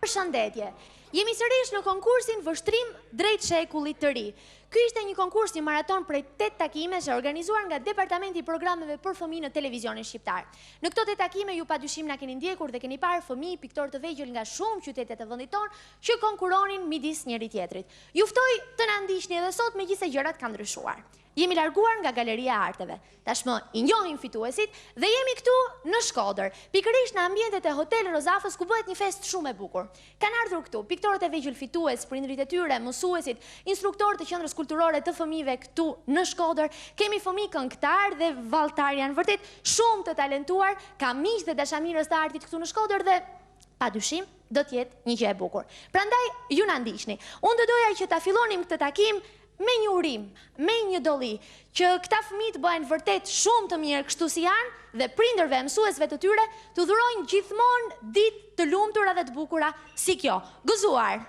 Përshëndetje. Jemi sërish në konkursin Vështrim drejt shekullit të ri. Ky ishte një konkurs, një maraton prej 8 takime që organizuar nga Departamenti i Programeve për Fëmijë në Televizionin Shqiptar. Në këto 8 takime ju padyshim na keni ndjekur dhe keni parë fëmijë piktorë të vegjël nga shumë qytete të vendit tonë që konkuronin midis njëri tjetrit. Ju ftoj të na ndiqni edhe sot megjithëse gjërat kanë ndryshuar. Jemi larguar nga Galeria e Arteve. Tashmë i njohim fituesit dhe jemi këtu në Shkodër, pikërisht në ambientet e Hotel Rozafës ku bëhet një fest shumë e bukur. Kanë ardhur këtu piktorët e vegjël fitues, prindrit e tyre, mësuesit, instruktorët të qendrës kulturore të fëmijëve këtu në Shkodër. Kemi fëmijë këngëtar dhe valltar janë vërtet shumë të talentuar, ka miq dhe dashamirës të artit këtu në Shkodër dhe padyshim do të jetë një gjë e bukur. Prandaj ju na ndiqni. Unë do doja që ta fillonim këtë takim me një urim, me një dolli, që këta fëmijë të bëhen vërtet shumë të mirë kështu si janë dhe prindërve, mësuesve të tyre të dhurojnë gjithmonë ditë të lumtura dhe të bukura si kjo. Gëzuar!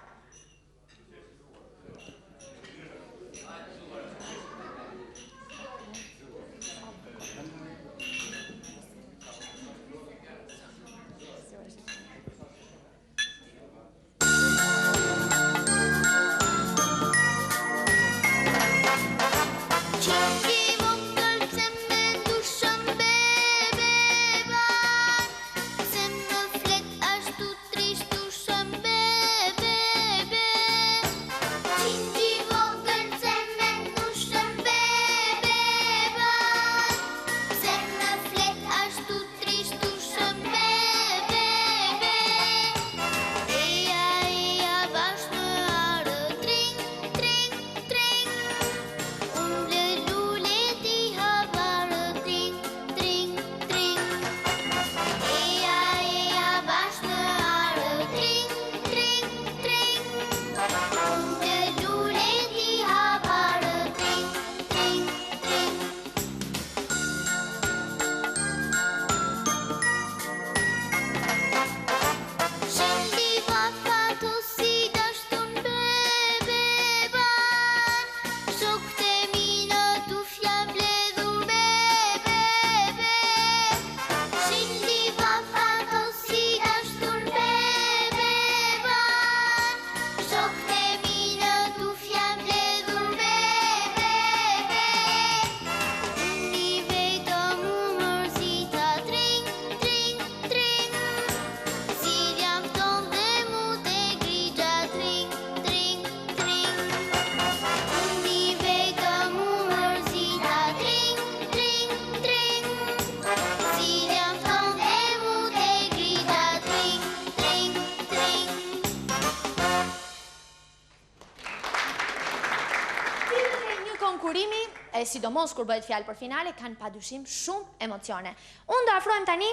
Konkurimi, e sidomos kur bëhet fjalë për finale, kanë padyshim shumë emocione. Unë do afrohem tani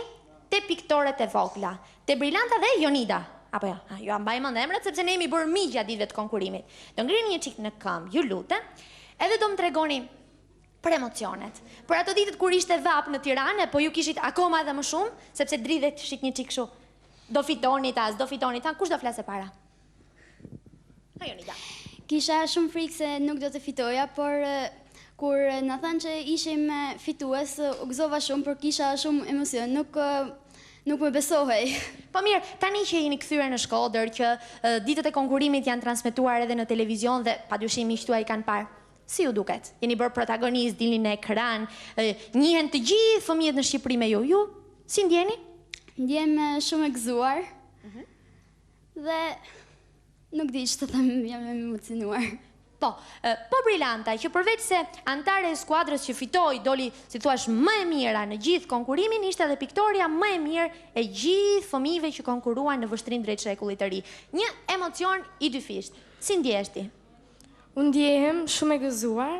te piktorët e vogla, te Brilanta dhe Jonida. Apo ja, ju mbaj mend emrat sepse ne jemi bërë miq gjatë ditëve të konkurimit. Do ngrini një çik në këmbë, ju lutem, edhe do më tregoni për emocionet. Për ato ditët kur ishte vap në Tiranë, po ju kishit akoma edhe më shumë, sepse dridhet shik një çik kështu. Do fitonit as, do fitonit, kush do flasë para? Ha Jonida. Kisha shumë frikë se nuk do të fitoja, por kur në thënë që ishim fitues, u gëzova shumë, por kisha shumë emocion, nuk më besohej. Po mirë, tani që jeni kthyer në Shkodër, që ditët e konkurimit janë transmetuar edhe në televizion dhe padyshim miqtë tuaj kanë parë. Si ju duket? Jeni bërë protagonist, dilni në ekran, njihen të gjithë fëmijët në Shqipëri me ju. Si ndjeni? Ndjem shumë e gëzuar. Dhe nuk di që të them, jam emocionuar. Po Brilanta, që përveç se antare e skuadrës që fitoi, doli, si thuash, më e mira në gjithë konkurimin, ishte edhe piktoria më e mirë e gjithë fëmijëve që konkuruan në Vështrim drejt shekullit të ri. Një emocion i dyfisht. Si ndjehesh ti? Unë ndjehem shumë e gëzuar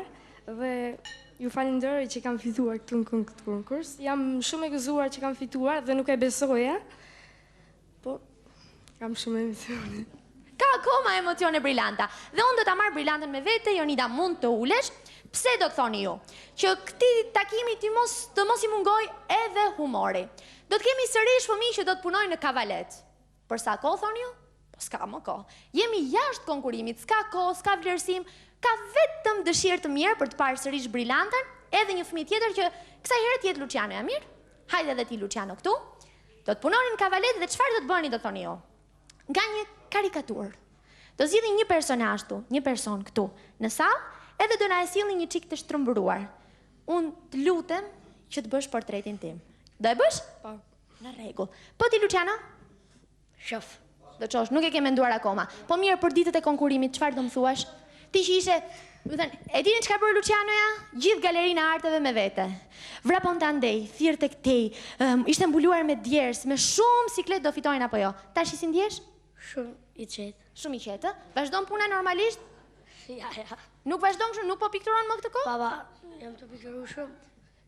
dhe ju falenderoj që kam fituar këtu në këtë konkurs. Jam shumë e gëzuar që kam fituar dhe nuk e besoja. Po, kam shumë emocione. Ka akoma emocione Brilanta. Dhe unë do ta marr Brilantën me vete, Jonida mund të ulesh. Pse do të thoni ju? Që këtij takimi të mos i mungoj edhe humori. Do të kemi sërish fëmijë që do të punojnë në kavalet. Për sa kohë thoni ju? Po s'ka më kohë. Jemi jashtë konkurimit, s'ka kohë, s'ka vlerësim, ka vetëm dëshirë të mirë për të parë sërish Brilantën, edhe një fëmijë tjetër që kësaj herë jetë Luciano, ja mirë? Hajde edhe ti Luciano këtu. Do të punonin në kavalet dhe çfarë do të bëni, do thoni ju? Nga një karikaturë. Do zgjidhni një personazh këtu, një person këtu në sallë, edhe do na e sillni një çik të shtrëmbëruar. Unë të lutem që të bësh portretin tim. Do e bësh? Po. Në rregull. Po ti Luciano? Shof. Do çosh, nuk e ke menduar akoma. Po mirë, për ditët e konkurimit, çfarë do më thuash? Ti që ishe, e dini çka bërë Lucianoja? Gjithë galerinë e arteve me vete. Vrapon të andej, thirr tek tej, ishte mbuluar me djersë, me shumë siklet do fitojnë apo jo. Tash si ndjesh? Shumë i qetë. Shumë i qetë. Vazhdon puna normalisht? Ja. Nuk vazhdon kështu, nuk po pikturon më këtë kohë? Baba, jam të pikturu shumë.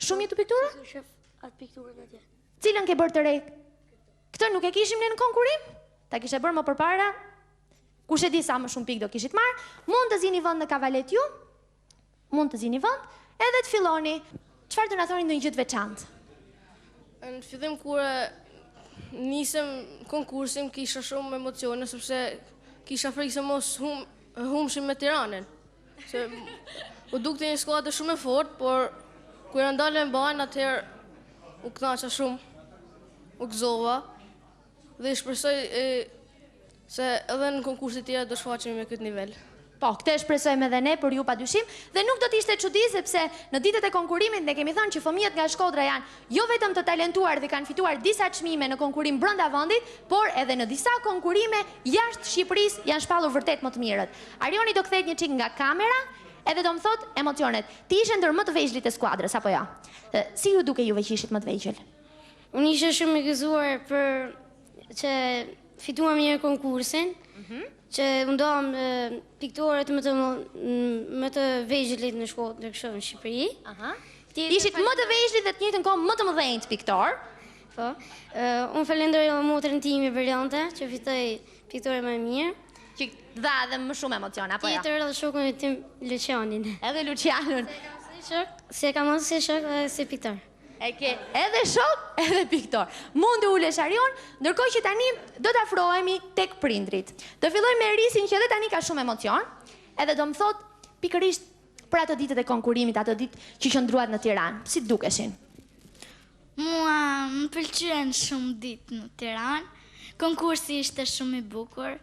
Shumë i të piktura? Shef atë pikturën atje. Cilën ke bërë të re? Këtë nuk e kishim ne në konkurim? Ta kishe bërë më përpara? Kush e di sa më shumë pikë do kishit marrë? Mund të zini vend në kavalet ju? Mund të zini vend? Edhe të filloni. Çfarë do na thoni ndonjë gjë të veçantë? Në fillim kur nisëm konkursin kisha shumë emocione sepse kisha frikë se mos humshim me Tiranën. Se u dukte një skuadër shumë e fortë, por kur e ndalën banë atëherë u kënaqa shumë. U gëzova dhe shpresoj se edhe në konkurset tjera do shfaqemi me këtë nivel. Po, këtë e shpresojmë edhe ne për ju padyshim, dhe nuk do të ishte çudi sepse në ditët e konkurimit ne kemi thënë që fëmijët nga Shkodra janë jo vetëm të talentuar dhe kanë fituar disa çmime në konkurim brenda vendit, por edhe në disa konkurime jashtë Shqipërisë janë shpallur vërtet më të mirët. Arioni do kthehet një çik nga kamera, edhe do më thot emocionet. Ti ishe ndër më të vegjëlit e skuadrës apo jo? Si ju duke juve që ishit më të vegjël? Unë ishe shumë i gëzuar për që fituam një konkursin, që mundohem piktorët më të vegjëlit në shkollë në kështu në Shqipëri. Ishit më të vegjëlit dhe të njëjtën kohë më të mëdhenj piktor. Po. Unë falenderoj motrën time Briljante që fitoi piktorën më e mirë. Që dha edhe më shumë emocion, apo jo? Tjetër edhe shokun tim Lucianin. Edhe Lucianun. Se kam mos si shok dhe si piktor. E ke edhe shok, edhe piktor. Mund të ulesh Arion, ndërkohë që tani do të afrohemi tek prindrit. Do filloj me Erisin që edhe tani ka shumë emocion, edhe do më thot pikërisht për ato ditët e konkurimit, ato ditë që qëndruat në Tiranë. Si dukeshin? Mua më pëlqyen shumë ditë në Tiranë. Konkursi ishte shumë i bukur.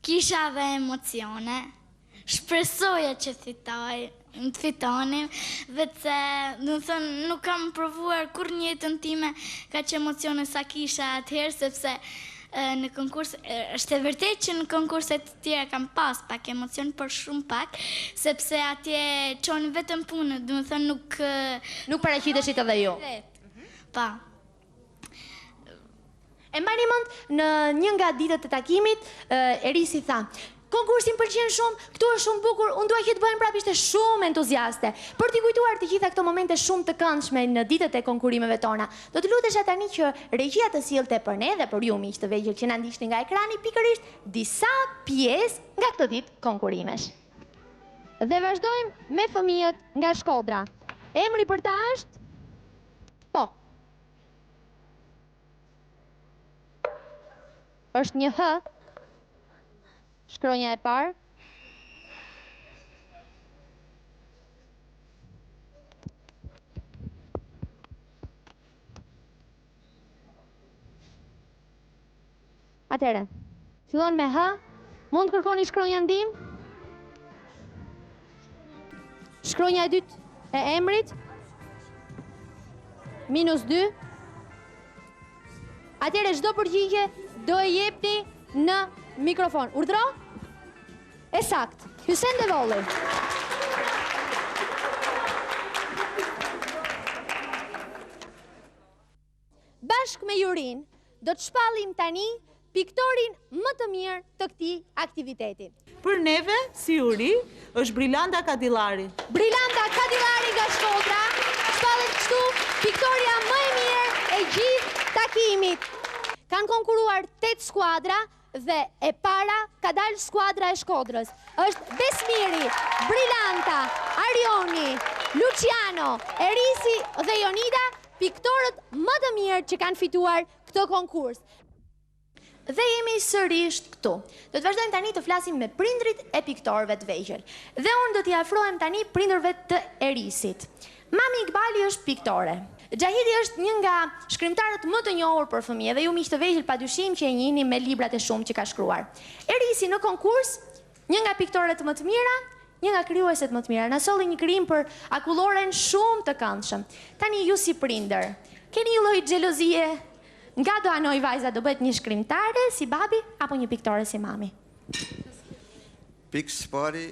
Kisha dhe emocione. Shpresoja që të fitonim, vetë se nuk kam provuar kur në jetën time kaq emocione sa kisha atëherë, sepse në konkurs, është e vërtet që në konkurset të tjera kam pas pak emocion, por shumë pak, sepse atje çon vetëm punë, do të thënë nuk paraqiteshit edhe ju. Pa. E mbani mend në një nga ditët e takimit, Erisi tha: konkursin pëlqen shumë, këtu është shumë bukur, unë dua që të bëhem prapë, ishte shumë entuziaste. Për t'i kujtuar të gjitha këto momente shumë të këndshme në ditët e konkurimeve tona, do të lutesha tani që regjia të sillte për ne dhe për ju miq të vegjël që na ndiqni nga ekrani pikërisht disa pjesë nga këto ditë konkurimesh. Dhe vazhdojmë me fëmijët nga Shkodra. Emri për ta është? Po. Është një H. Shkronja e parë. Atëherë, fillon me H. Mund të kërkoni shkronjën ndim? Shkronja e dytë e emrit. -2. Atëherë çdo përgjigje do e jepni në mikrofon. Urdhro? E sakt. Hysen Devolli. Bashk me Jurin, do të shpallim tani piktorin më të mirë të këtij aktiviteti. Për neve, si juri, është Brilanda Kadillari. Brilanda Kadillari nga Shkodra, shpallet kështu piktoria më e mirë e gjithë takimit. Kanë konkuruar 8 skuadra dhe e para ka dalë skuadra e Shkodrës. Është Besmiri, Brilanta, Arioni, Luciano, Erisi dhe Jonida, piktorët më të mirë që kanë fituar këtë konkurs. Dhe jemi sërish këtu. Do të vazhdojmë tani të flasim me prindrit e piktorëve të vegjël. Dhe unë do t'i afrohem tani prindërve të Erisit. Mami Iqbali është piktore. Gjahidi është një nga shkrimtarët më të njohur për fëmijë dhe ju miq të vegjël padyshim që e njihni me librat e shumë që ka shkruar. Erisi në konkurs, një nga piktorët më të mira, një nga krijueset më të mira, na solli një krijim për akulloren shumë të këndshëm. Tani ju si prindër, keni një lloj xhelozie? Nga do anoj vajza do bëhet një shkrimtare si babi apo një piktore si mami? Pikë së pari,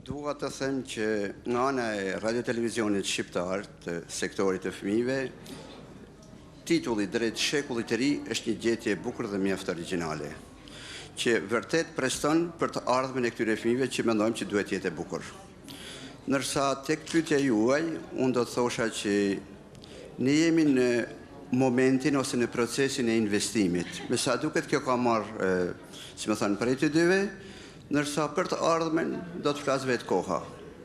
dua të them që nga ana e radio-televizionit shqiptar të sektorit të fëmijëve, titulli Drejt shekullit të ri është një gjetje e bukur dhe mjaft origjinale, që vërtet preston për të ardhmen e këtyre fëmijëve që mendojmë që duhet jetë e bukur. Ndërsa tek pyetja juaj, unë do të thosha që ne jemi në momentin ose në procesin e investimit. Me sa duket kjo ka marrë, si më thënë, prej të dyve, ndërsa për të ardhmen do të flasë vetë koha.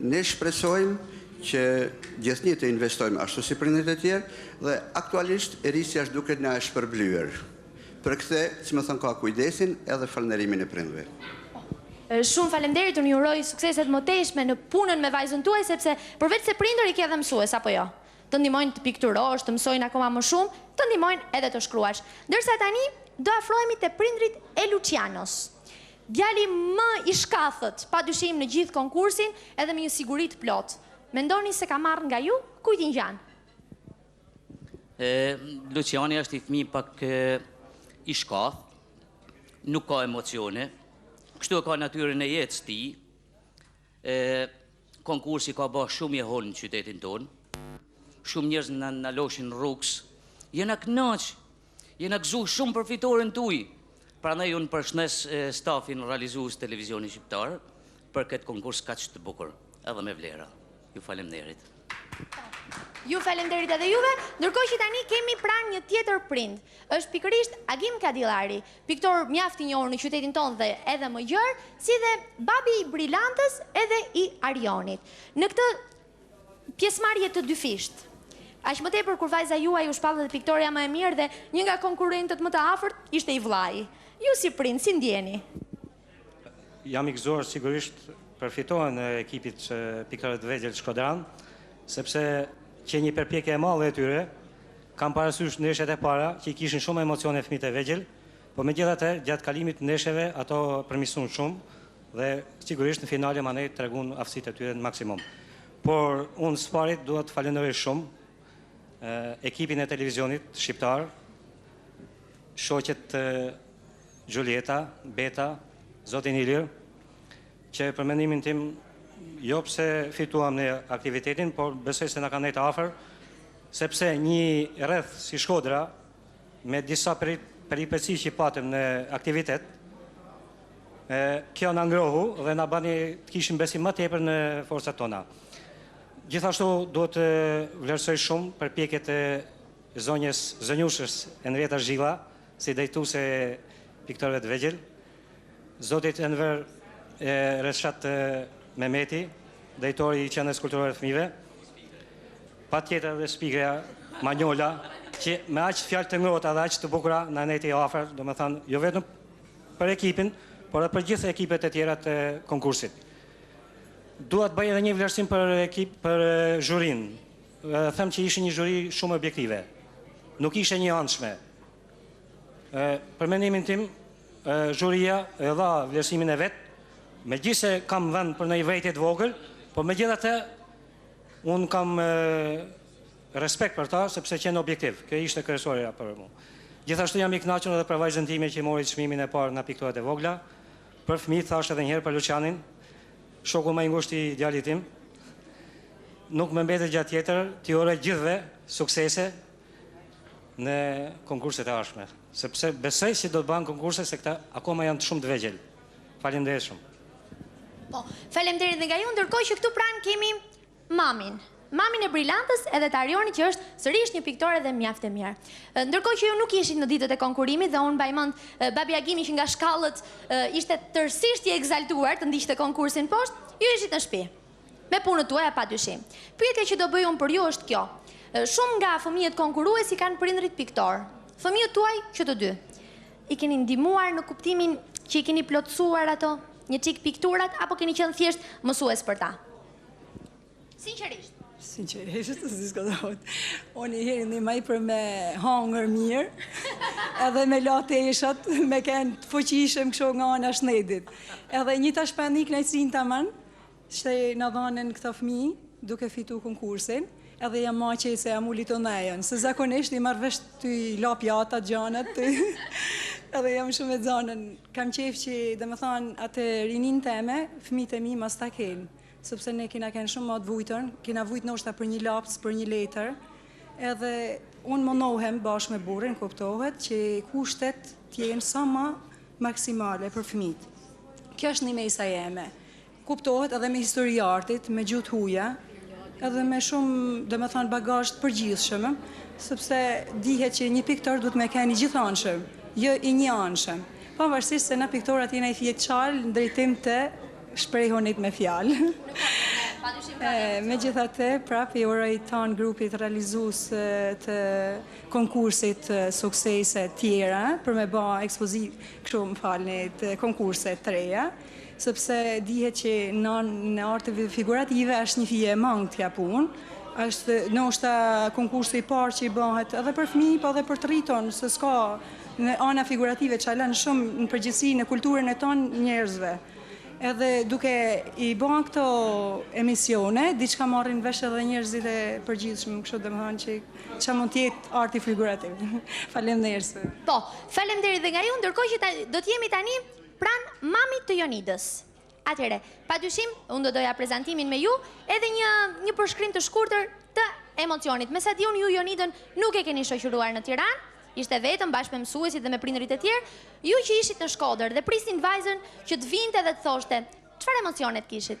Ne shpresojmë që gjithnjë të investojmë ashtu si prindërit e tjerë dhe aktualisht Erisia është duket na e shpërblyer. Për këtë, si më thënë, ka kujdesin edhe falënderimin e prindëve. Shumë faleminderit, unë ju uroj sukseset më teshme në punën me vajzën tuaj, sepse përveç se prindër i ke edhe mësues, apo jo? Të ndihmojnë të pikturosh, të mësojnë akoma më shumë, të ndihmojnë edhe të shkruash. Ndërsa tani do afrohemi te prindrit e Lucianos. Djali më i shkathët, padyshim në gjithë konkursin, edhe me një siguri të plot. Mendoni se ka marrë nga ju? Kujt i ngjan? Luciani është i fëmijë pak i shkath, nuk ka emocione, kështu e ka natyrën e jetës tij. Konkursi ka bërë shumë i holl në qytetin tonë. Shumë njerëz na loshin rrugës. Jena kënaq, jena gëzu shumë për fitoren tuaj. Prandaj unë përshëndes stafin realizues televizionit shqiptar për këtë konkurs kaq të bukur, edhe me vlera. Ju faleminderit. Ju faleminderit edhe juve, ndërkohë që tani kemi pranë një tjetër prind. Është pikërisht Agim Kadillari, piktor mjaft i njohur në qytetin tonë dhe edhe më gjerë, si dhe babi i Brilantës edhe i Arionit. Në këtë pjesëmarrje të dyfisht, aq më tepër kur vajza juaj u shpallë dhe piktoria më e mirë dhe një nga konkurrentët më të afërt ishte i vllai. Ju si prind, si ndjeni? Jam i gëzuar sigurisht për fitoren e ekipit piktorëve të vegjël Shkodran, sepse që një përpjekje e madhe e tyre, kam parasysh ndeshjet e para që i kishin shumë emocione fëmijët e vegjël, por megjithatë gjatë kalimit të ndeshjeve ato përmirësuan shumë dhe sigurisht në finale mandej treguan aftësitë e tyre në maksimum. Por unë së pari dua të falenderoj shumë ekipin e televizionit shqiptar, shoqet Gjulieta, Beta, zotin Ilir, që për mendimin tim jo pse fituam në aktivitetin, por besoj se na kanë ndajtur afër, sepse një rreth si Shkodra me disa peripeci që patëm në aktivitet, kjo na ngrohu dhe na bani të kishim besim më tepër në forcat tona. Gjithashtu duhet të vlerësoj shumë përpjekjet e zonjushës Enrieta Zhilla, si drejtuese e piktorëve të vegjël, zotit Enver Reshat Mehmeti, drejtori i Qendrës Kulturore të Fëmijëve, patjetër dhe speakerja Manjola, që me aq fjalë të ngrohta dhe aq të bukura na neti afër, domethënë jo vetëm për ekipin, por edhe për gjithë ekipet e tjera të konkursit. Dua të bëj edhe një vlerësim për zhurin. Them që ishte një zhuri shumë objektive. Nuk ishte një anshme. Për mendimin tim, zhuria e dha vlerësimin e vet, megjithëse kam vend për një vërejtje të vogël, por megjithatë un kam respekt për ta sepse qenë objektiv. Kjo ishte kryesorja për mua. Gjithashtu jam i kënaqur edhe për vajzën time që mori çmimin e parë në piktoret e vogla. Për fëmijët thash edhe një herë për Lucianin, shoku më i ngushtë i djalit tim. Nuk më mbetet gjatë tjetër, t'i uroj gjithëve suksese në konkurset e ardhshme, sepse besoj se do të bëhen konkurse se këta akoma janë shumë të vegjël. Faleminderit shumë. Po, faleminderit dhe nga ju, ndërkohë që këtu pranë kemi mamin. Mamin e Brilantës edhe të Arionit që është sërish një piktore dhe mjaft e mirë. Ndërkohë që ju nuk ishit në ditët e konkurimit dhe unë mbaj mend babi Agimi që nga shkallët ishte tërësisht i egzaltuar të ndiqte konkursin poshtë, ju ishit në shtëpi. Me punët tuaja padyshim. Pyetja që do bëj unë për ju është kjo. Shumë nga fëmijët konkuruesi kanë prindrit piktor. Fëmijët tuaj që të dy. I keni ndihmuar në kuptimin që i keni plotësuar ato një çik pikturat apo keni qenë thjesht mësues për ta? Sinqerisht. Sinqerisht, s'ka thot. Unë i herë një maj për me hangër mirë, edhe me la teshat, me kënë të fuqishëm kësho nga ana shnedit. Edhe një tash për një knajtësin të manë, që në dhanën këta fëmi, duke fitu konkursin, edhe jam ma qej se jam ullit o nejën, se zakonisht i marrë vesh të i la pjata, gjanët, edhe jam shumë e zanën. Kam qef që, dhe me thanë, atë rinin teme, fëmijët e mi mas ta kenë, sepse ne kina kenë shumë matë vujtën, kina vujtë nështë për një lapës, për një letër, edhe unë më nohem bashkë me burin, kuptohet, që kushtet t'jenë sa ma maksimale për fëmijët. Kjo është një mesa jeme. Kuptohet edhe me histori artit, me gjutë huja, edhe me shumë, dhe me thanë, bagazh të përgjithshëm, sepse dihet që një piktor duhet me keni gjithanshëm, jo i një anshëm. Pavarësisht se na piktorat jena i fjetë qalë në drejtim të shprehonit me fjalë. Me gjithate, prap i uroj tanë grupit realizus të konkursit suksese tjera, për me ba ekspozit, kështu më falni, të konkurset të reja, sepse dihet që në arteve figurative është një fije mangë t'ja punë, është nështë konkursi i parë që i bëhet edhe për fëmijë, po edhe për të rriton, se s'ka në ana figurative që alën shumë në përgjithësi në kulturën e tonë njerëzve. Edhe duke i bëhen këto emisione, diçka marrin vesh edhe njerëzit e përgjithshëm, kështu dhe më thonë që që mund t'jetë arti figurativ. Faleminderit. Po, faleminderit dhe nga ju, ndërkohë që do t'jemi tani pran mamit të Jonidës. Atyre, pa dyshim, unë do doja prezentimin me ju, edhe një përshkrim të shkurtër të emocionit. Me sa di unë ju Jonidën nuk e keni shoqëruar në Tiranë, ishte vetëm bashkë me mësuesit dhe me prindërit e tjerë, ju që ishit në Shkodër dhe prisnin vajzën që të vinte dhe të thoshte, çfarë emocionet kishit?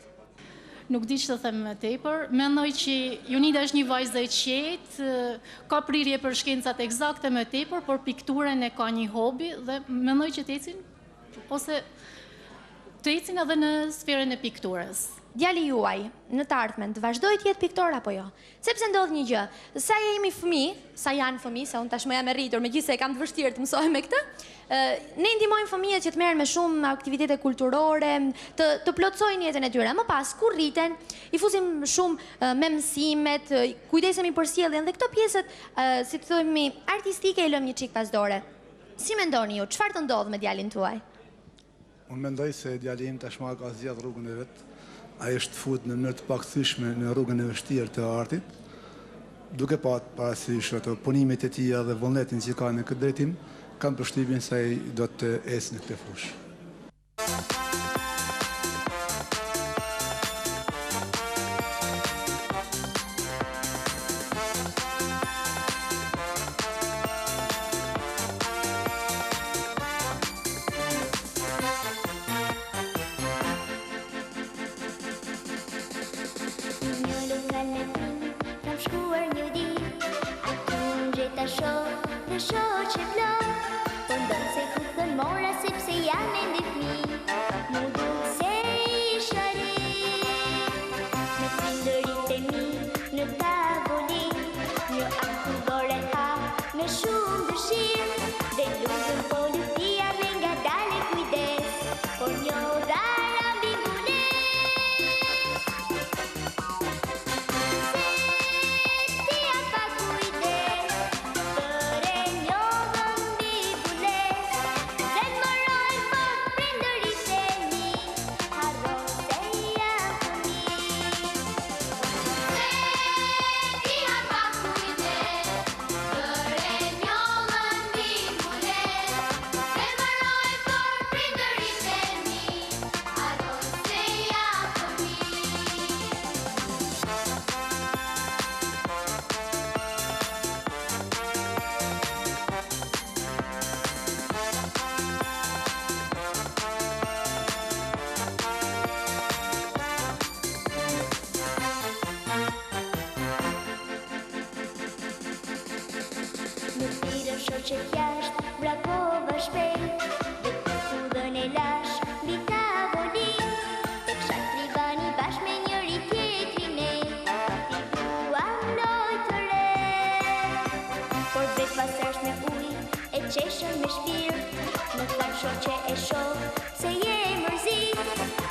Nuk di që të them më tepër, mendoj që Jonida është një vajzë e qetë, ka prirje për shkencat eksakte më tepër, por pikturën e ka një hobi dhe mendoj që të ecin edhe në sferën e pikturës. Djali juaj, në të ardhmen, të vazhdoj të jetë piktor apo jo? Sepse ndodh një gjë, sa jemi fëmijë, sa janë fëmijë, sa unë tashmë jam e rritur, megjithëse e kam të vështirë të mësoj me këtë, ne ndihmojmë fëmijët që të merren me shumë aktivitete kulturore, të plotësojnë jetën e tyre. Më pas, kur rriten, i fusim shumë me mësimet, kujdesemi për sjelljen dhe këto pjesët, si të thojmë, artistike i lëm një çik pas dore. Si mendoni ju, çfarë të ndodh me djalin tuaj? Unë mendoj se djali im tashmë ka zgjedhur rrugën e vet. Ai është fut në mënyrë të pakthyeshme në rrugën e vështirë të artit, duke patur parasysh ato punimet e tij dhe vullnetin që ka në këtë drejtim, kam përshtypjen se ai do të ecë në këtë fushë.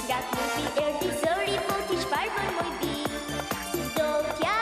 Nga klubi erdi zëri, po t'i shparbën moj bi, si do t'ja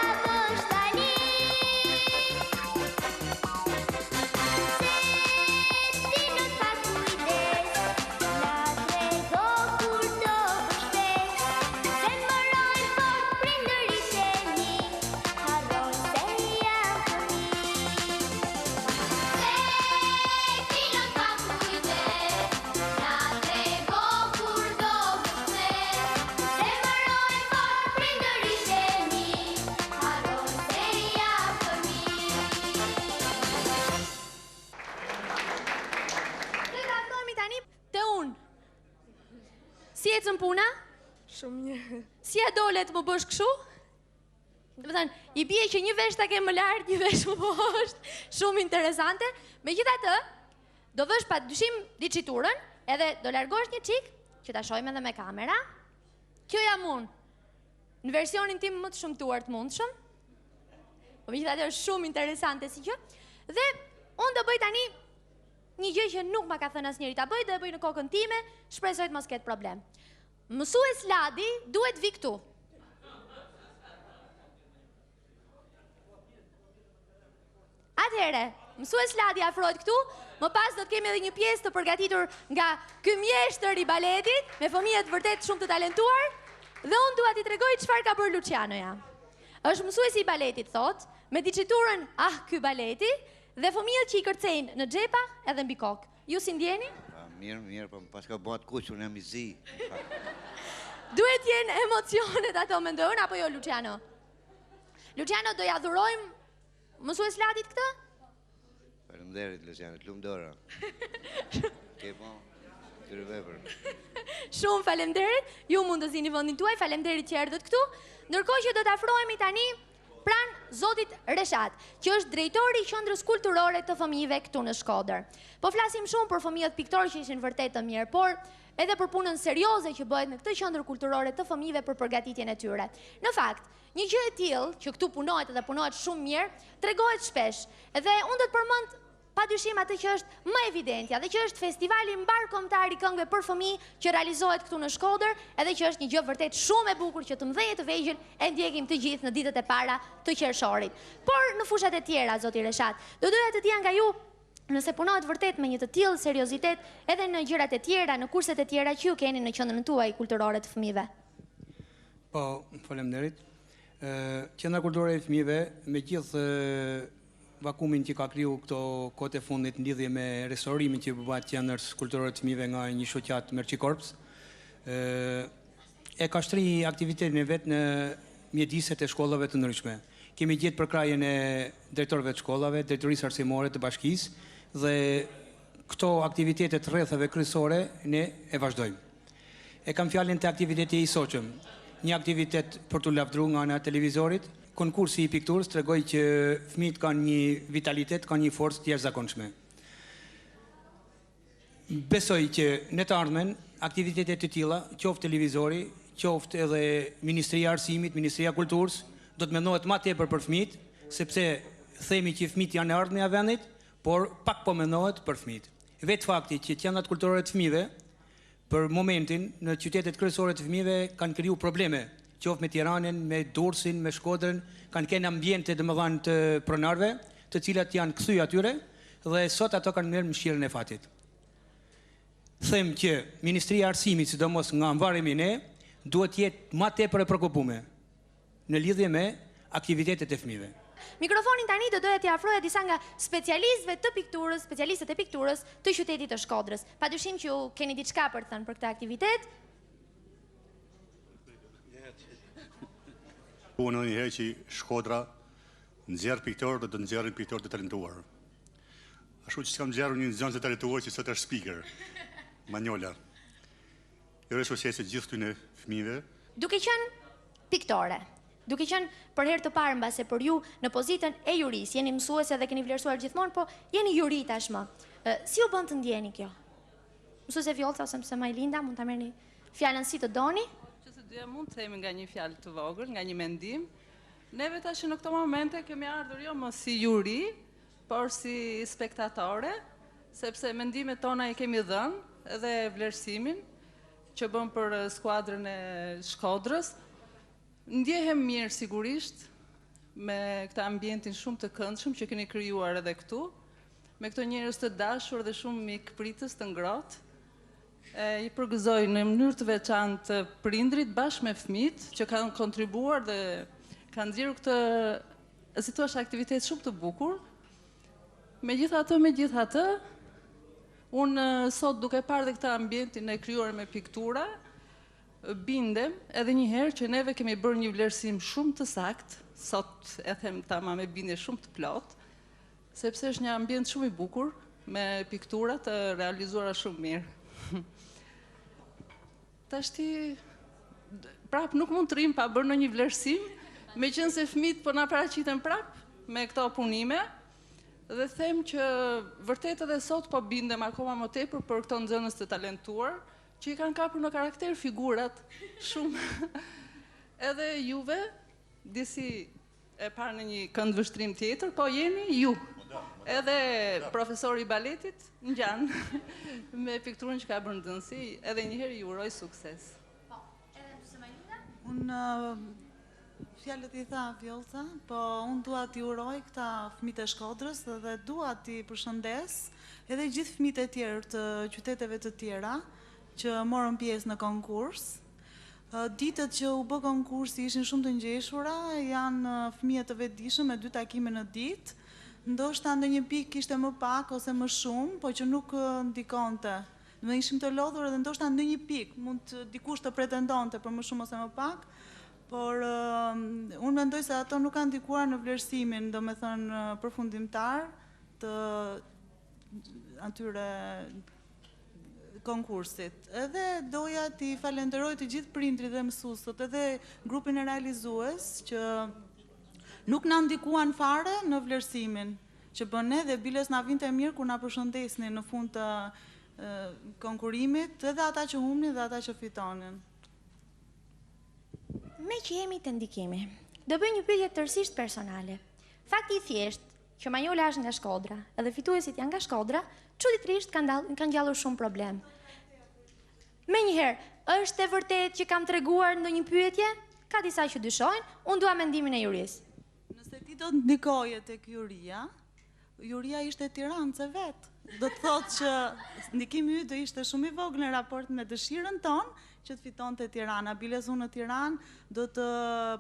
ecën puna? Shumë mirë. Si e dole të më bësh kështu? Dhe më thënë, i bie që një vesh të ke më lartë, një vesh më poshtë, shumë interesante. Megjithatë, do vësh pa dyshim diciturën, edhe do largosh një çik, që ta shohim edhe me kamera. Kjo jam unë, në versionin tim më të shëmtuar të mundshëm. Po megjithatë është shumë interesante si gjë. Dhe unë do bëj tani një gjë që nuk ma ka thënë asnjëri ta bëj, do e bëj në kokën time, shpresoj të mos ketë problem. Mësues Ladi duhet vi këtu. Atëhere, mësues Ladi afrohet këtu, më pas do të kemi edhe një pjesë të përgatitur nga ky mjeshtër i baletit, me fëmijët vërtet shumë të talentuar, dhe unë dua t'i tregoj çfarë ka bërë Lucianoja. Është mësuesi i baletit, thot, me diciturën ky baleti, dhe fëmijët që i kërcejnë në xhepa edhe mbi kokë. Ju si ndjeni? Mirë, po pas ka bëhat kuq, unë jam i zi. Duhet jenë emocionet ato mendojnë, apo jo, Luciano? Luciano, do ja dhurojmë mësues Ladit këtë? Faleminderit, Luciano, të lumë dora. Ke po, të rëvepër. Shumë faleminderit, ju mund të zini vendin tuaj, faleminderit që erdhët këtu, ndërkohë që do të afrohemi tani pran Zotit Reshat, që është drejtori i Qendrës Kulturore të Fëmijëve këtu në Shkodër. Po flasim shumë për fëmijët piktorë që ishin vërtet të mirë, por edhe për punën serioze që bëhet në këtë Qendër Kulturore të Fëmijëve për përgatitjen e tyre. Në fakt, një gjë e tillë që këtu punohet dhe punohet shumë mirë, tregohet shpesh. Edhe unë do të përmend padyshim atë që është më evidentja dhe që është festivali mbarkombëtar i këngëve për fëmijë që realizohet këtu në Shkodër, edhe që është një gjë vërtet shumë e bukur që të mëdhenjët të vegjël e ndjekim të gjithë në ditët e para të qershorit. Por në fushat e tjera, zoti Reshat, do doja të dija nga ju nëse punohet vërtet me një të tillë seriozitet edhe në gjërat e tjera, në kurset e tjera që ju keni në qendrën tuaj kulturore të fëmijëve. Po, faleminderit. Qendra Kulturore e Fëmijëve, me gjithë vakumin që ka kriju këto kohët e fundit në lidhje me restaurimin që bëhet Qendrës Kulturore të Fëmijëve nga një shoqat Merçikorps, e ka shtri aktivitetin e vet në mjediset e shkollave të ndryshme. Kemi gjetë përkrajën e drejtorëve të shkollave, drejtorisë arsimore të bashkisë, dhe këto aktivitetet rrethave kryesore ne e vazhdojmë. E kam fjalën të aktiviteti i soqëm, një aktivitet për të lavdruar nga ana e televizorit. Konkursi i pikturës tregoi që fëmijët kanë një vitalitet, kanë një forcë të jashtëzakonshme. Besoj që në të ardhmen aktivitetet të tilla, qoftë televizori, qoftë edhe Ministria e Arsimit, Ministria e Kulturës, do të mendohet më tepër për fëmijët, sepse themi që fëmijët janë e ardhmja e vendit, por pak po mendohet për fëmijët. Vetë fakti që qendrat kulturore të fëmijëve për momentin në qytetet kryesore të fëmijëve kanë kriju probleme, qoftë me Tiranën, me Durrësin, me Shkodrën, kanë kenë ambiente domethënë të pronarëve, të cilat janë kthy atyre dhe sot ato kanë merr mëshirën e fatit. Them që Ministria e Arsimit, sidomos nga mbaremi ne, duhet të jetë më tepër e shqetësuar në lidhje me aktivitetet e fëmijëve. Mikrofonin tani do doja t'i afroja disa nga specialistëve të pikturës, specialistët e pikturës të qytetit të Shkodrës. Padyshim që ju keni diçka për të thënë për këtë aktivitet. Unë një herë që Shkodra nxjerr piktorë dhe të nxjerrin piktorë të talentuar. Ashtu që kam nxjerrur një nxënës të talentuar që sot është speaker, Manjola. Jo është se gjithë këtyre fëmijëve. Duke qenë piktore, duke qenë për herë të parë mbase për ju në pozitën e juris, jeni mësuese dhe keni vlerësuar gjithmonë, po jeni juri tashmë. Si u bën të ndjeni kjo? Mësuese Vjolca ose mëse Majlinda, mund ta merrni fjalën si të doni? Mund të themi nga një fjalë të vogël, nga një mendim. Neve tash në këto momente kemi ardhur jo më si juri, por si spektatore, sepse mendimet tona i kemi dhënë edhe vlerësimin që bëm për skuadrën e Shkodrës. Ndjehem mirë sigurisht me këtë ambientin shumë të këndshëm që keni krijuar edhe këtu, me këto njerëz të dashur dhe shumë mikpritës të ngrohtë. I përgëzoj në mënyrë të veçantë prindrit bashkë me fëmijët që kanë kontribuar dhe kanë nxjerrur këtë, si thua, aktivitet shumë të bukur. Megjithatë, unë sot duke parë dhe këtë ambientin e krijuar me piktura, bindem edhe një herë që neve kemi bërë një vlerësim shumë të saktë, sot e them tamam me bindje shumë të plot, sepse është një ambient shumë i bukur me piktura të realizuara shumë mirë. Tashti, prap nuk mund të rrim pa bërë në një vlerësim, me qenë se fëmijët po na paraqiten prap me këto punime, dhe them që vërtet edhe sot po bindem akoma më tepër për këto nxënës të talentuar, që i kanë kapur në karakter figurat shumë. Edhe juve, disi e parë në një këndvështrim tjetër, po jeni ju. Edhe profesori i baletit, ngjan, me pikturën që ka bërë nxënësi, edhe njëherë ju uroj sukses. Po, edhe pse më linda? Unë fjalët i tha Vjollca, po unë dua t'i uroj këta fëmijët e Shkodrës dhe dua t'i përshëndes edhe gjithë fëmijët e tjerë të qyteteve të tjera që morën pjesë në konkurs. Ditët që u bë konkursi ishin shumë të ngjeshura, janë fëmijë të vetëdijshëm me 2 takime në ditë. Ndoshta ndonjë pikë kishte më pak ose më shumë, po që nuk ndikonte. Ne ishim të lodhur edhe ndoshta ndonjë pikë mund dikush të pretendonte për më shumë ose më pak, por unë mendoj se ato nuk kanë ndikuar në vlerësimin, domethënë përfundimtar të atyre konkursit. Edhe doja t'i falenderoj të gjithë prindrit dhe mësuesët, edhe grupin e realizues që nuk na ndikuan fare në vlerësimin që bën ne dhe biles na vinte mirë kur na përshëndesnin në fund të konkurimit, edhe ata që humnin dhe ata që fitonin. Me që jemi të ndikimi, do bëj një pyetje tërësisht personale. Fakti i thjesht që Manjola është nga Shkodra, edhe fituesit janë nga Shkodra, çuditërisht kanë ngjallur shumë problem. Menjëherë, është e vërtet që kam treguar ndonjë pyetje? Ka disa që dyshojnë, unë dua mendimin e jurisë. Nëse ti do të ndikoje tek juria ishte Tirancë vetë. Do të thotë që ndikimi yt do ishte shumë i vogël në raport me dëshirën tonë që të fitonte Tirana. Biles unë në Tiranë do të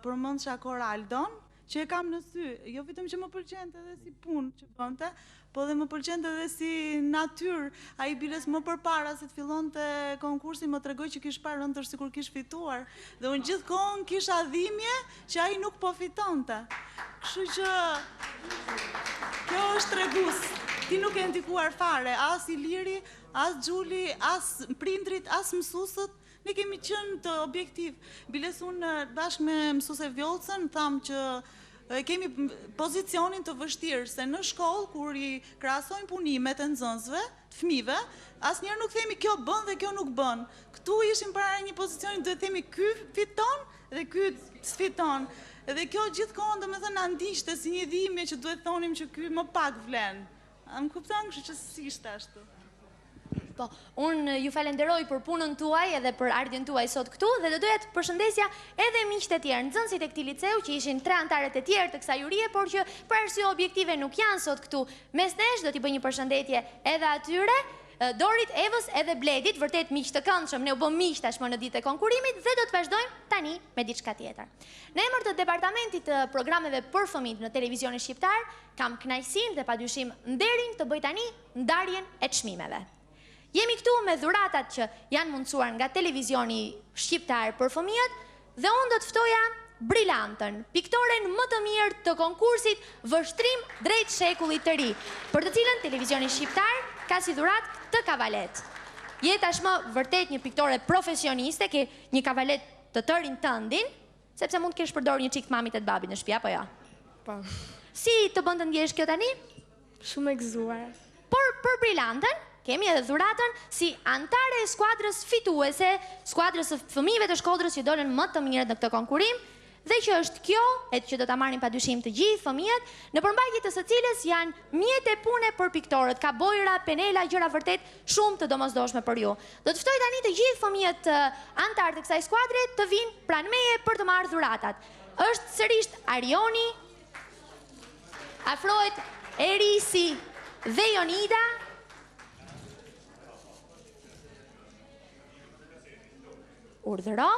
përmendësha Koraldon, që e kam në sy, jo vetëm që më pëlqente edhe si punë që bënte, po dhe më pëlqente edhe si natyrë. Ai biles më përpara se të fillonte konkursi më tregoi që kish parë ëndër sikur kish fituar, dhe unë gjithkohon kisha dhimbje që ai nuk po fitonte. Kështu që kjo është tregues. Ti nuk e ndikuar fare, as Iliri, as Xhuli, as prindrit, as mësuesët. Ne kemi qenë të objektiv. Biles unë bashkë me mësuese Vjollcën tham që kemi pozicionin të vështirë, se në shkollë, kur i krahasojnë punimet e nxënësve, të fëmijëve, asnjëherë nuk themi kjo bën dhe kjo nuk bën. Ktu ishim para një pozicioni do të themi ky fiton dhe ky sfiton. Edhe kjo gjithkohon domethënë na ndiqte si një dhimbje që duhet thonim që ky më pak vlen. Më kupton, kështu që s'ishte ashtu. Po, unë ju falenderoj për punën tuaj edhe për ardhjen tuaj sot këtu dhe do doja të përshëndesja edhe miqtë e tjerë, nxënësit e këtij liceu që ishin 3 anëtarët e tjerë të kësaj jurie, por që për arsye objektive nuk janë sot këtu mes nesh. Do t'i bëj një përshëndetje edhe atyre, Dorit, Evës edhe Bledit, vërtet miq të këndshëm, ne u bëm miq tashmë në ditën e konkurimit dhe do të vazhdojmë tani me diçka tjetër. Në emër të Departamentit të Programeve për Fëmijët në Televizionin Shqiptar, kam kënaqësinë dhe padyshim nderin të bëj tani ndarjen e çmimeve. Jemi këtu me dhuratat që janë mundësuar nga Televizioni Shqiptar për Fëmijët dhe unë do të ftoja Brilantën, piktoren më të mirë të konkursit Vështrim drejt shekullit të ri, për të cilën Televizioni Shqiptar ka si dhurat këtë kavalet. Je tashmë vërtet një piktore profesioniste, ke një kavalet të tërin tëndin, sepse mund të kesh përdor një çik të mamit e të babit në shtëpi, apo jo? Po. Si të bën të ndjesh kjo tani? Shumë e gëzuar. Por për Brilantën, kemi edhe dhuratën si antare e skuadrës fituese, skuadrës së fëmijëve të Shkodrës që dolën më të mirët në këtë konkurim, dhe që është kjo, e që do ta marrin padyshim të gjithë fëmijët, në përmbajtje të së cilës janë mjet e pune për piktorët, ka bojra, penela, gjëra vërtet shumë të domosdoshme për ju. Do të ftoj tani të gjithë fëmijët antar të kësaj skuadre të vinë pranë meje për të marrë dhuratat. Është sërish Arioni, afrohet Erisi dhe Jonida. Urdhëro.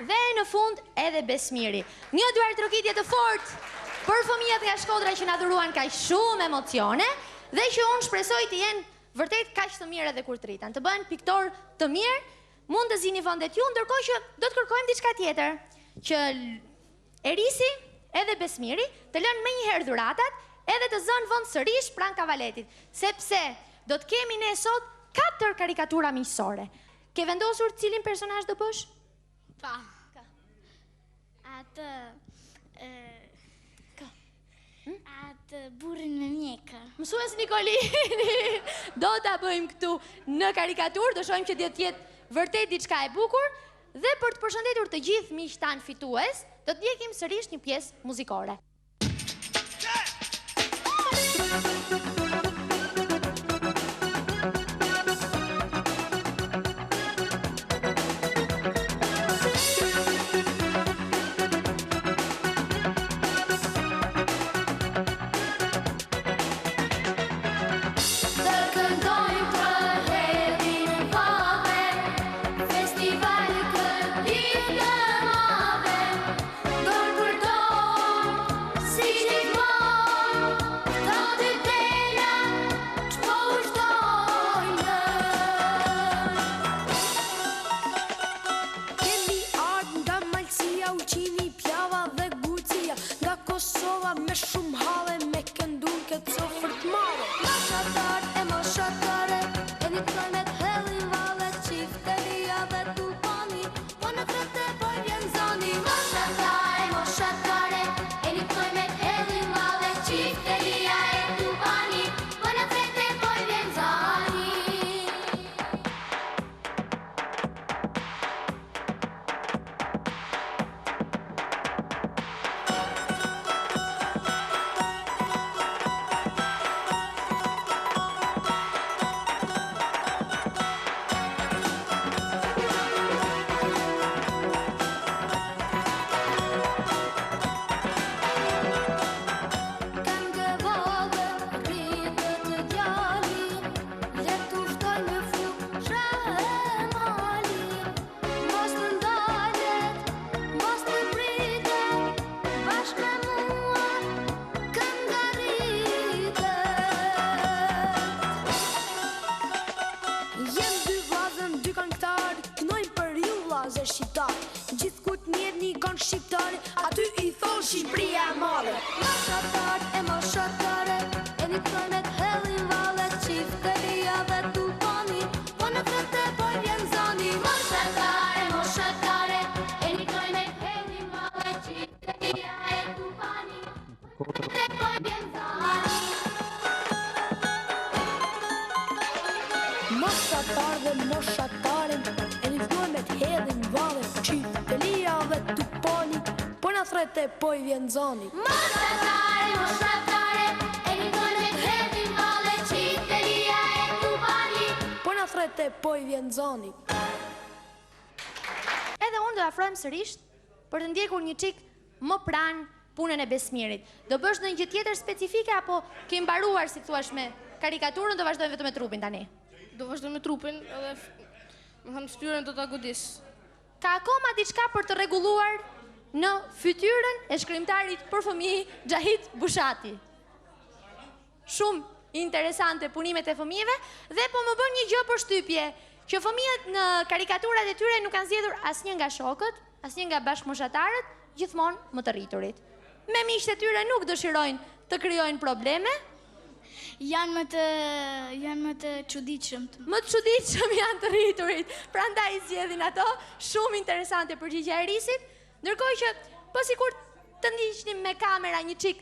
Dhe në fund edhe Besmiri. Një duar trokitje të fortë për fëmijët nga Shkodra që na dhuruan kaq shumë emocione dhe që unë shpresoj të jenë vërtet kaq të mirë edhe kur të rritan, të bëhen piktor të mirë mund të zini vendet ju, ndërkohë që do të kërkojmë diçka tjetër, që Erisi edhe Besmiri të lënë menjëherë dhuratat edhe të zënë vend sërish pranë kavaletit, sepse do të kemi ne sot 4 karikatura miqësore. Ke vendosur cilin personazh do bësh? Pa. Atë burrin me mjekë. Mësues Nikolini, do ta bëjmë këtu në karikaturë, do shohim që do të jetë vërtet diçka e bukur dhe për të përshëndetur të gjithë miqtë tanë fitues, do të ndjekim sërish një pjesë muzikore. Poi vjen zoni. Moshatare, moshatare, e një dojnë me të hedhin valle, qiteria e Tupani. Po na threte, poi vjen zoni. Edhe unë do afrojmë sërish për të ndjekur një çik më pranë punën e Besmirit. Do bësh ndonjë gjë tjetër specifike apo ke mbaruar, si thuash, me karikaturën, do vazhdojmë vetëm me trupin tani? Do vazhdojmë me trupin edhe më thënë fytyrën do ta godis. Ka akoma diçka për të rregulluar në fytyrën e shkrimtarit për fëmijë Xhahit Bushati. Shumë interesante punimet e fëmijëve dhe po më bën një gjë përshtypje, që fëmijët në karikaturat e tyre nuk kanë zgjedhur asnjë nga shokët, asnjë nga bashkëmoshatarët, gjithmonë më të rriturit. Me miqtë e tyre nuk dëshirojnë të krijojnë probleme. Janë më të çuditshëm. Më të çuditshëm janë të rriturit. Prandaj zgjedhin ato. Shumë interesante përgjigjja e Risit. Ndërkohë që, po sikur të ndiqnim me kamera një çik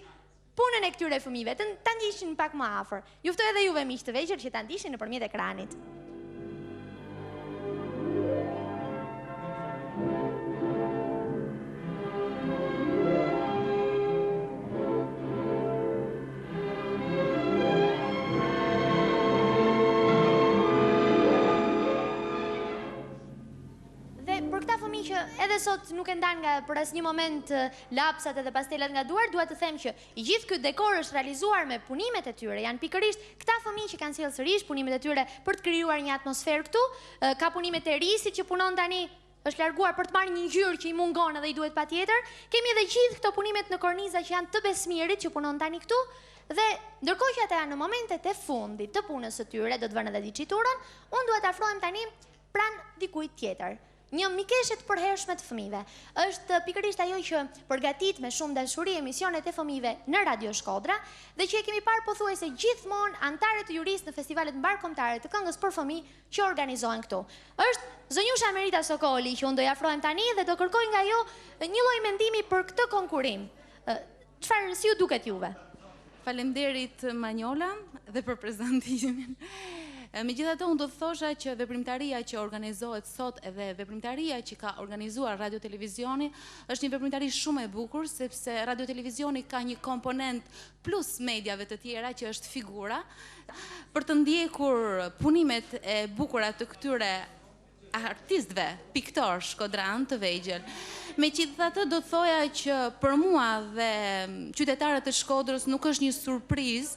punën e këtyre fëmijëve, ta ndiqnin pak më afër. Ju ftoj edhe juve miq të vegjël që ta ndiqni nëpërmjet ekranit. Që edhe sot nuk e ndan nga për asnjë moment lapsat edhe pastelat nga duar, dua të them që i gjithë ky dekor është realizuar me punimet e tyre. Janë pikërisht këta fëmijë që kanë sjellë sërish punimet e tyre për të krijuar një atmosferë këtu. Ka punimet e Risit që punon tani, është larguar për të marrë një ngjyrë që i mungon edhe i duhet patjetër. Kemi edhe gjithë këto punimet në korniza që janë të Besmirit që punon tani këtu. Dhe ndërkohë që ata janë në momentet e fundit të punës së tyre, do të vënë edhe diciturën, unë dua të afrohem tani pranë dikujt tjetër. Një mikeshe të përhershme të fëmijëve. Është pikërisht ajo që përgatit me shumë dashuri emisionet e fëmijëve në Radio Shkodra dhe që e kemi parë pothuajse gjithmonë anëtarët të jurisë në festivalet mbarkombëtare të këngës për fëmijë që organizohen këtu. Është zonjusha Merita Sokoli që unë do jafrohem tani dhe do kërkoj nga jo një lloj mendimi për këtë konkurim. Çfarë si ju duket juve? Faleminderit Manjola dhe për prezantimin. Megjithatë, unë do të thosha që veprimtaria që organizohet sot edhe veprimtaria që ka organizuar Radio Televizioni është një veprimtari shumë e bukur, sepse Radio Televizioni ka një komponent plus mediave të tjera që është figura, për të ndjekur punimet e bukura të këtyre artistëve, piktor shkodran të vegjël. Megjithatë, do thoja që për mua dhe qytetarët e Shkodrës nuk është një surprizë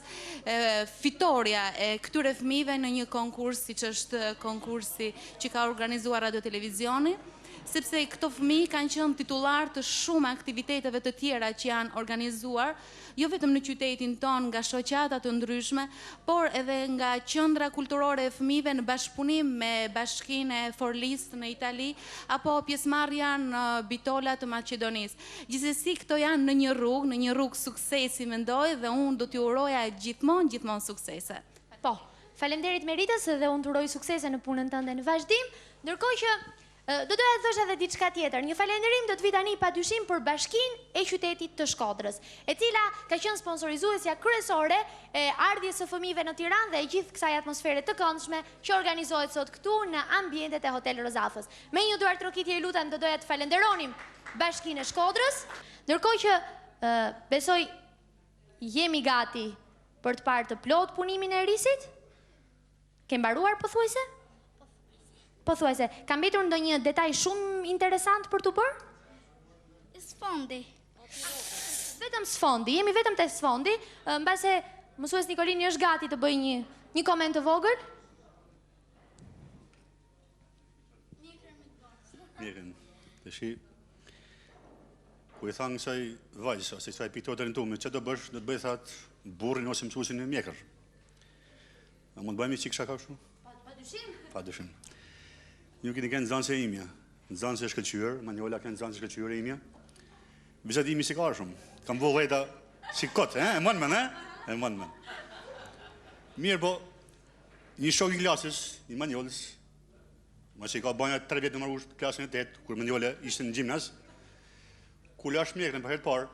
fitoria e këtyre fëmijëve në një konkurs siç është konkursi që ka organizuar Radio Televizioni, sepse këto fëmijë kanë qenë titullar të shumë aktiviteteve të tjera që janë organizuar, jo vetëm në qytetin ton nga shoqata të ndryshme, por edhe nga qendra kulturore e fëmijëve në bashkëpunim me Bashkinë e Forlist në Itali apo pjesëmarrja në Bitola të Maqedonisë. Gjithsesi këto janë në një rrugë suksesi mendoj dhe unë do t'ju uroja gjithmonë suksese. Po, faleminderit Meritës dhe unë t'uroj suksese në punën tënde në vazhdim, ndërkohë që do doja të thosh edhe diçka tjetër. Një falënderim do të vi tani padyshim për Bashkinë e Qytetit të Shkodrës, e cila ka qenë sponsorizuesja kryesore e ardhjes së fëmijëve në Tiranë dhe e gjithë kësaj atmosfere të këndshme që organizohet sot këtu në ambientet e Hotel Rozafës. Me një duar trokitje i lutem do doja të falenderonim Bashkinë e Shkodrës, ndërkohë që besoj jemi gati për të parë të plot punimin e Risit. Ke mbaruar pothuajse? Pothuajse, ka mbetur ndonjë detaj shumë interesant për t'u bërë? Sfondi. Vetëm sfondi, jemi vetëm te sfondi, mbase mësues Nikolini është gati të bëjë një koment të vogël. Mirën, tash ku i thang kësaj vajzë ose kësaj piktor talentuar, çfarë do bësh? Do të bëj thatë burrin ose mësuesin e mjekër. A mund të bëjmë çik shaka kështu? Padyshim. Padyshim. Ju keni kënë zanse e imja, zanse e shkëllqyër, Manjola kënë zanse e shkëllqyër e imja. Vizatimi si ka shumë, kam bo dhejta si kotë, e mënë men, e mënë men. Mirë po, një shok i klasës, një Manjolës, ma që i ka banja 3 vjetë në marush klasën e 8, kur Manjola ishte në gjimnas, ku lash mjekën për herë parë,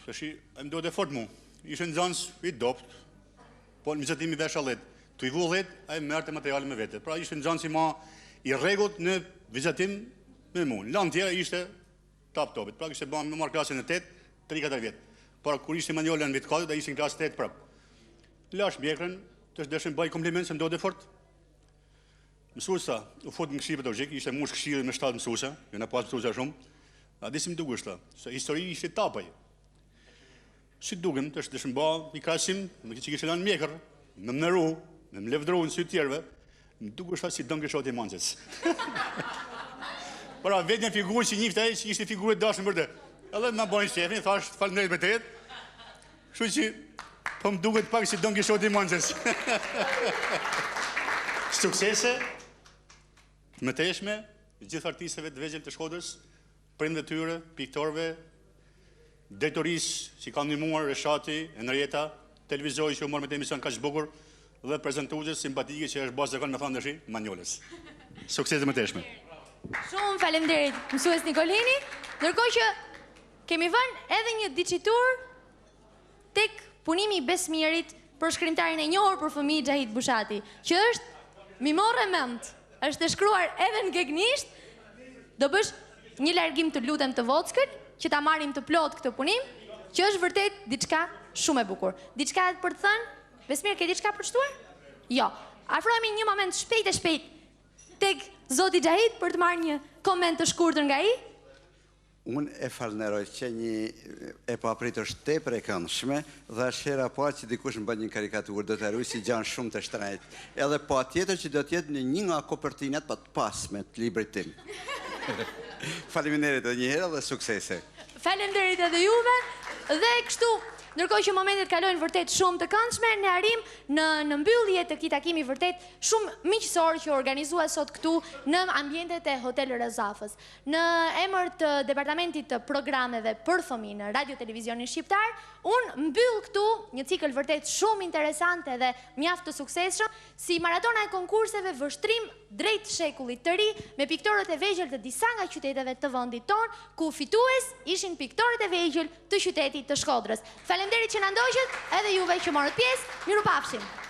që e më do të fort mu, ishte në zanse i dopt, po në vizatimi vesh alet. Të i vullet, a i mërë të materiale me vete. Pra ishte në gjanë si ma i regut në vizatim me mund. Lanë tjera ishte top-topit. Pra kështë e bëmë me marrë klasën e 8, 3-4 vjetë. Pra kur ishte Manjola në vitë 4, da ishte në klasë 8 prapë. Lash mjekrën, të është dëshën bëj kompliment se më do dhe fort. Mësusa, u fut në këshirë për të gjikë, ishte mush këshirë me 7 mësusa, jo në pas mësusa shumë. A disim duke është ta, se histori ishte tapaj. Si dukem, të është dëshën bëj i krasim, me që kështë lanë mjekër, me më nëru, me më levdru në sy tjerve, më duke është si Don Kishoti i Manxhes. Pra, vetë një figurë që njifte e që ishte figurë e dashën bërde. Edhe më bojnë shefin, thash, falënderit me të jetë. Kështu që, po më duke të pak si Don Kishoti i Manxhes. Suksese, më teshme, gjithë artistëve të vegjël të Shkodrës, prindëve tyre, piktorëve, drejtorisë që kanë ndihmuar Reshati, Enrieta, televizori që u morë me të emision kaq bukur dhe prezantuesës simpatike që është bazë zakon me thonë dëshi, Manjolës. Sukses dhe më teshme. Shumë faleminderit mësues Nikolini, ndërkohë që kemi vënë edhe një dicitur tek punimi i Besmirit për shkrimtarin e njohur për fëmijë Xhahid Bushati, që është mi morre mend, është e shkruar edhe në gegnisht, do bësh një largim të lutem të Vockët, që ta marrim të plot këtë punim, që është vërtet diçka shumë e bukur. Diçka për të thënë? Besmir, ke diçka për të shtuar? Jo. Afrohemi një moment shpejt e shpejt tek zoti Xhahid për të marrë një koment të shkurtër nga ai. Unë e falënderoj që një e paprit është tepër e këndshme dhe është hera pa që dikush më bën një karikaturë, do të arruj si gjanë shumë të shtrejt. Edhe pa tjetër që do tjetë në një nga kopertinat pa të pasme të librit tim. Faleminderit edhe një herë dhe suksese. Faleminderit edhe juve dhe kështu Ndërkohë që momentet kalojnë vërtet shumë të këndshme, ne arrim në mbyllje të këtij takimi vërtet shumë miqësor që organizuar sot këtu në ambientet e Hotel Rozafës. Në emër të Departamentit të Programeve për Fëmijë në Radio Televizionin Shqiptar, unë mbyll këtu një cikël vërtet shumë interesante dhe mjaft të suksesshëm, si maratona e konkurseve vështrim drejt shekullit të ri me piktorët e vegjël të disa nga qyteteve të vendit ton, ku fitues ishin piktorët e vegjël të qytetit të Shkodrës. Faleminderit që na ndoqët, edhe juve që morët pjesë. Mirupafshim.